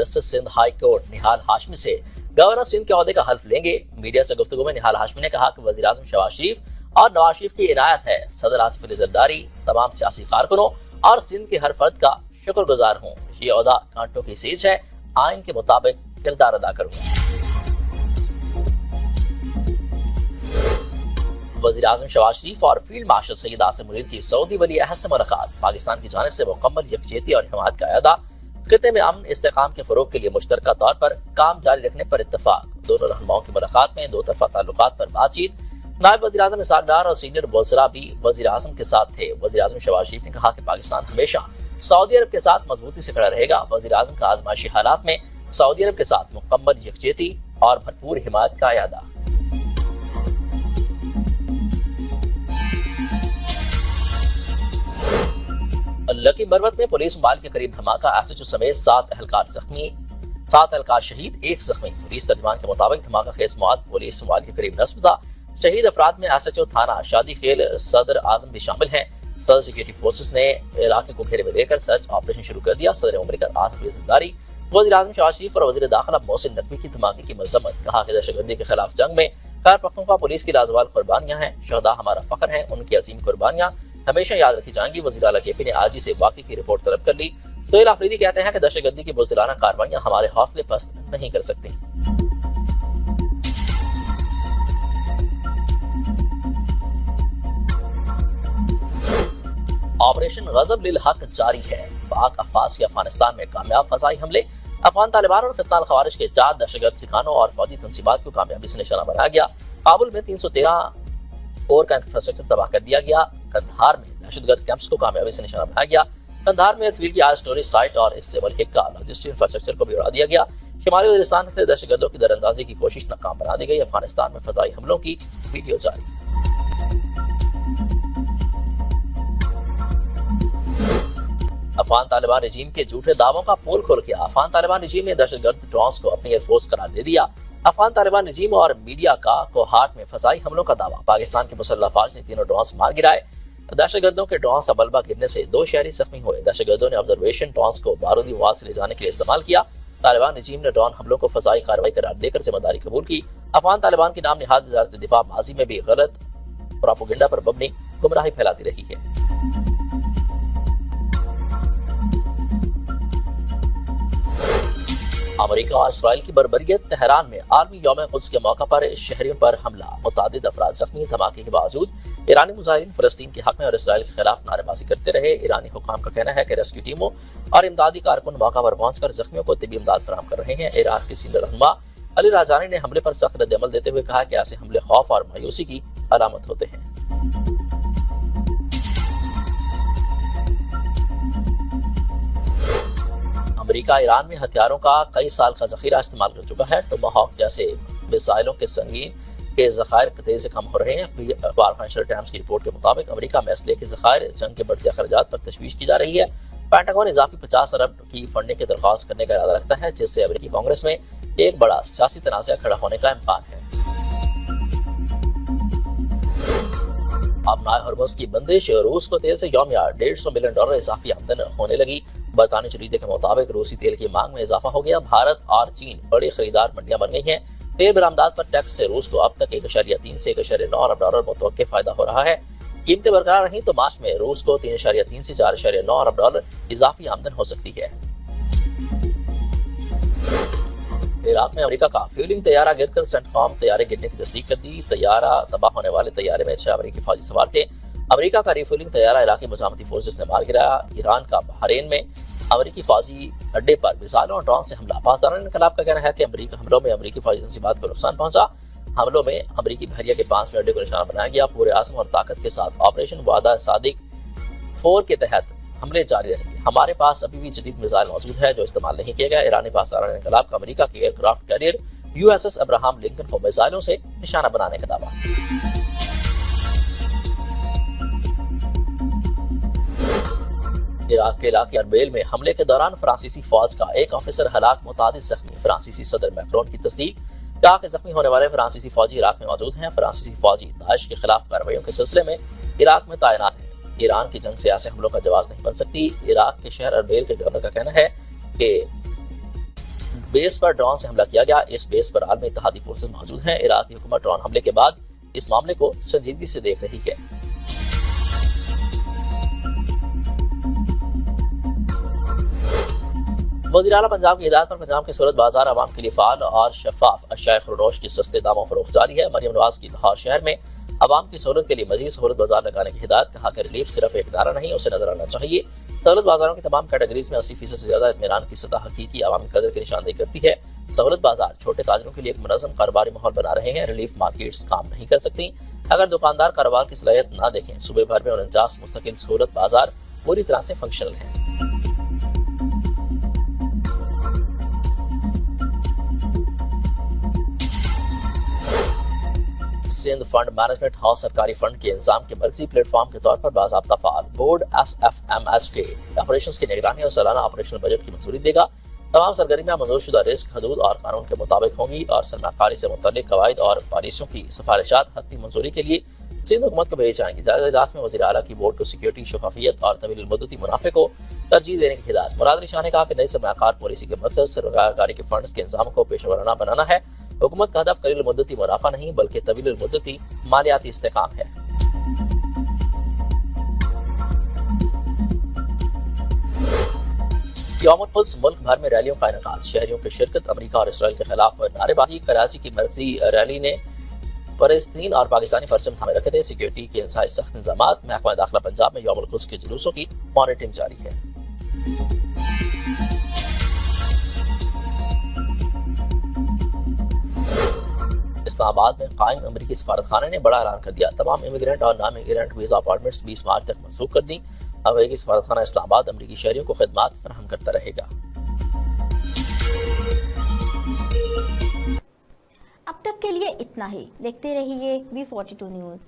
Justice Sindh high court निहाल हाशमी से governor Sindh के ओहदे का हल्फ लेंगे। मीडिया से गुफ्तगू में निहाल हाशमी ने कहा कि वज़ीर आज़म शहबाज शरीफ और नवाज शरीफ की इनायत है। सदर आसिफ अली जरदारी तमाम सियासी कारकुनों और सिंध के हर फर्द का शुक्रगुजार हूँ। ये ओहदा कांटों की सीज है, आइन के मुताबिक किरदार अदा करूँगा। वज़ीर आज़म शहबाज शरीफ और फील्ड मार्शल सईद आसिम मुनीर की सऊदी वली अहद से मुलाकात। पाकिस्तान की जानिब से मुकम्मल यकजहती और हिमायत का अदा। खित्ते में अमन इस्तेकाम के फरोग के लिए मुश्तरका तौर पर काम जारी रखने पर इत्तफाक। दोनों रहनुमाओं की मुलाकात में दो तरफा ताल्लुकात पर बातचीत। नायब वज़ीर आज़म इसहाक डार और सीनियर वज़रा भी वज़ीर आज़म के साथ थे। वज़ीर आज़म शहबाज शरीफ ने कहा कि पाकिस्तान हमेशा सऊदी अरब के साथ मजबूती से खड़ा रहेगा। वज़ीर आज़म का आजमाइशी हालात में सऊदी अरब के साथ मुकम्मल यकजहती और भरपूर हिमायत का अदा। लकी मरवत में पुलिस माल के करीब धमाका। एसएचओ समेत 7 एहलकार जख्मी, 7 एहलकार शहीद, 1 जख्मी। पुलिस तर्जमान के मुताबिक धमाका खेज मौत पुलिस माल के करीब नस्ब था। शहीद अफराद में एसएचओ थाना शादी खेल सदर आजम भी शामिल हैं। सदर सिक्योरिटी फोर्सेस ने इलाके को घेरे में लेकर सर्च ऑपरेशन शुरू कर दिया। सदर मुमलिकत आसिफ अली जरदारी, वज़ीर आज़म शहबाज शरीफ और वज़ीर दाखिला मोहसिन नकवी की धमाके की मजम्मत। कहा कि दहशतगर्दी के खिलाफ जंग में खैर पख्तूनख्वा पुलिस की लाजवाब कुर्बानियां हैं। शहदा हमारा फख्र हैं, उनकी अजीम कुर्बानियां हमेशा याद रखी जाएंगी। वज़ीर आला केपी ने आज ही से वाक़ई की रिपोर्ट तलब कर ली। सोहेल आफरीदी कहते हैं कि दहशतगर्दी की बुज़दिलाना कार्रवाइयां हमारे हौसले पस्त नहीं कर सकती। ऑपरेशन गज़ब लिल हक जारी है। पाक अफवाज के अफगानिस्तान में कामयाब फज़ाई हमले। अफगान तालिबान और फितनाल खवारिज के 4 दहशतगर्द ठिकानों और फौजी तंसीबात को कामयाबी से निशाना बनाया गया। काबुल में 313 कोर का इंफ्रास्ट्रक्चर तबाह कर दिया गया। कंधार में दहशतगर्द कैंप्स को कामयाबी से निशाना बनाया गया। कंधार में एयरफील्ड की आर स्टोरेज साइट और इससे मुल्हिक का लॉजिस्टिक इंफ्रास्ट्रक्चर को भी उड़ा दिया गया। शुमाली वज़ीरिस्तान से दहशतगर्दों की दरअंदाजी की कोशिश नाकाम बना दी गई। अफगानिस्तान में फज़ाई हमलों की वीडियो जारी। अफगान तालिबान रजीम के झूठे दावों का पोल खोल किया। अफगान तालिबान रजीम ने दहशतगर्द ड्रोन्स को अपनी एयरफोर्स करार दे दिया। अफगान तालिबान रजीम और मीडिया का कोहाट में फज़ाई हमलों का दावा। पाकिस्तान के मुसल्लह अफवाज ने तीनों ड्रोन्स मार गिराए। दहशतगर्दों के ड्रोन्स का मलबा गिरने से 2 शहरी जख्मी हुए। दहशतगर्दों ने ऑब्जर्वेशन ड्रोन्स को बारूदी मवाद से ले जाने के लिए इस्तेमाल किया। तालिबान रजीम ने ड्रोन हमलों को फज़ाई कार्रवाई करार देकर जिम्मेदारी कबूल की। अफगान तालिबान की नाम निहाद वज़ारत दिफा माजी में भी गलत प्रोपेगेंडा पर मबनी गुमराही फैलाती रही है। अमेरिका और इसराइल की बर्बरियत। तेहरान में आलमी यौम कुद्स के मौका पर शहरियों पर हमला, मुतादिद अफराद जख्मी। धमाके के बावजूद ईरानी मुजाहिरीन फलस्तीन के हक में और इसराइल के खिलाफ नारेबाजी करते रहे। ईरानी हुकाम का कहना है कि रेस्क्यू टीमों और इमदादी कारकुन मौका पर पहुंचकर जख्मियों को तिब्बी इमदाद फराहम कर रहे हैं। इराक के सीनियर रहनुमा अली राजानी ने हमले पर सख्त रद्द-ए-अमल देते हुए कहा कि ऐसे हमले खौफ और मायूसी की अलामत होते हैं। अमेरिका ईरान में हथियारों का कई साल का जखीरा इस्तेमाल कर चुका है। टोमाहॉक जैसे मिसाइलों के संगीन के ज़खायर तेजी से कम हो रहे हैं। अखबार फाइनेंशियल टाइम्स की रिपोर्ट के मुताबिक अमेरिका में असले के ज़खायर जंग के बढ़ते अखराजात पर तशवीश की जा रही है। पेंटागन इजाफी 50 अरब की फंडिंग की दरख्वास्त करने का इरादा रखता है, जिससे अमेरिकी कांग्रेस में एक बड़ा सियासी तनाज़ा खड़ा होने का इम्कान है। अब नाए हॉर्मुज़ की बंदिश। रूस को तेल से यौमिया $150 मिलियन इजाफी आमदन होने लगी। बरतानी जरीदे के मुताबिक रूसी तेल की मांग में इजाफा हो गया। भारत और चीन बड़ी खरीदार मंडियां बन गई हैं। तेल बरामदात पर टैक्स से रूस को अब तक 1.3 से 1.9 अरब डॉलर मुतवक्के फायदा हो रहा है। कीमतें बरकरार रहीं तो मार्च में रूस को 3.3 से 4.9 अरब डॉलर इजाफी आमदन हो सकती है। इराक में अमेरिका का फ्यूलिंग तैयारा गिरकर सेंटकॉम तैयारे गिरने की तस्दीक कर दी। तैयारा तबाह होने वाले तैयारे में 6 अमेरिकी फौजी सवार थे। अमेरिका का रिफ्यूलिंग तैयारा इराकी मज़ामती फोर्सेस ने मार गिराया। ईरान का बहरीन में अमेरिकी फौजी अड्डे पर मिसाइलों और ड्रोन से हमला। पासदारान इनकलाब का कहना है कि अमेरिकी हमलों में अमेरिकी फौजी तंसीबात को नुकसान पहुंचा। हमलों में अमेरिकी बहरिया के 5वें अड्डे को निशाना बनाया गया। पूरे आज़म और ताकत के साथ ऑपरेशन वादा सादिक 4 के तहत हमले जारी रहेंगे। हमारे पास अभी भी जदीद मिसाइल मौजूद है जो इस्तेमाल नहीं किया गया। ईरानी पासदारान इनकलाब का अमेरिका के aircraft carrier USS Abraham Lincoln को मिसाइलों से निशाना बनाने का दावा। इराक के इलाके अरबेल में हमले के दौरान फ्रांसीसी फौज का एक ऑफिसर हलाक, मुतादिद जख्मी। फ्रांसीसी सदर मैक्रोन की तस्दीक। कहा कि जख्मी होने वाले फ्रांसीसी फौजी इराक में मौजूद हैं। फ्रांसीसी फौजी दाइश के खिलाफ कार्रवाइयों के सिलसिले में इराक में तैनात हैं। ईरान की जंग से ऐसे हमलों का जवाब नहीं बन सकती। इराक के शहर अरबेल के गवर्नर का कहना है कि بیس پر ڈرون سے حملہ کیا گیا۔ اس بیس پر عالمی اتحادی فورسز موجود ہیں۔ عراقی حکومت ڈرون حملے کے بعد اس معاملے کو سنجیدگی سے دیکھ رہی ہے۔ وزیر اعلیٰ پنجاب کی ہدایت پر پنجاب کے سہولت بازار عوام کے لیے فعال اور شفاف اشیاء خردوش کی سستے داموں فروخت جاری ہے۔ مریم نواز کی لاہور شہر میں عوام کی سہولت کے لیے مزید سہولت بازار لگانے کی ہدایت، کہا کہ ریلیف صرف ایک نعرہ نہیں، اسے نظر آنا چاہیے۔ سہولت بازاروں کی تمام کیٹیگریز میں 80% سے زیادہ اطمینان کی سطح حقیقی عوامی قدر کی نشاندہی کرتی ہے۔ سہولت بازار چھوٹے تاجروں کے لیے ایک منظم کاروباری ماحول بنا رہے ہیں۔ ریلیف مارکیٹس کام نہیں کر سکتی اگر دکاندار کاروبار کی صلاحیت نہ دیکھیں۔ صوبے بھر میں 49 مستقل سہولت بازار پوری طرح سے فنکشنل ہیں۔ سندھ فنڈ مینجمنٹ ہاؤس سرکاری فنڈ کے انتظام کے مرکزی پلیٹ فارم کے طور پر باضابطہ فعال۔ بورڈ SFMH کے آپریشنز کی نگرانی اور سالانہ آپریشنل بجٹ کی منظوری دے گا۔ تمام سرگرمیاں منظور شدہ رزق، حدود اور قانون کے مطابق ہوں گی اور سرمایہ کاری سے متعلق قواعد اور پالیسیوں کی سفارشات حتمی منظوری کے لیے سندھ حکومت کو بھیجی جائیں گی۔ جائزہ اجلاس میں وزیر اعلیٰ کی بورڈ کو سیکیورٹی، شفافیت اور طویل المدتی منافع کو ترجیح دینے کی ہدایت۔ مراد علی شاہ نے کہا کہ نئی سرمایہ کار پالیسی کے مقصد سرمایہ کاری کے فنڈز کے انضمام کو پیشہ ورانہ بنانا ہے۔ حکومت کا ہدف قلیل المدتی منافع نہیں بلکہ طویل المدتی مالیاتی استحکام ہے۔ یوم القدس ملک بھر میں ریلیوں کا انعقاد، شہریوں کی شرکت، امریکہ اور اسرائیل کے خلاف نعرے بازی۔ کراچی کی مرکزی ریلی نے فلسطین اور پاکستانی پرچم تھامے رکھے تھے۔ سیکیورٹی کے انتہائی سخت انتظامات۔ محکمہ داخلہ پنجاب میں یوم القدس کے جلوسوں کی مانیٹرنگ جاری ہے۔ اسلام آباد میں قائم امریکی سفارت خانے نے بڑا اعلان کر دیا، تمام امیگرینٹ اور naan immigrant visa apartments 20 March تک منسوخ کر دیں۔ امریکی سفارت خانہ اسلام آباد امریکی شہریوں کو خدمات فراہم کرتا رہے گا۔ اب تک کے لیے اتنا ہی، دیکھتے رہیے V42 نیوز۔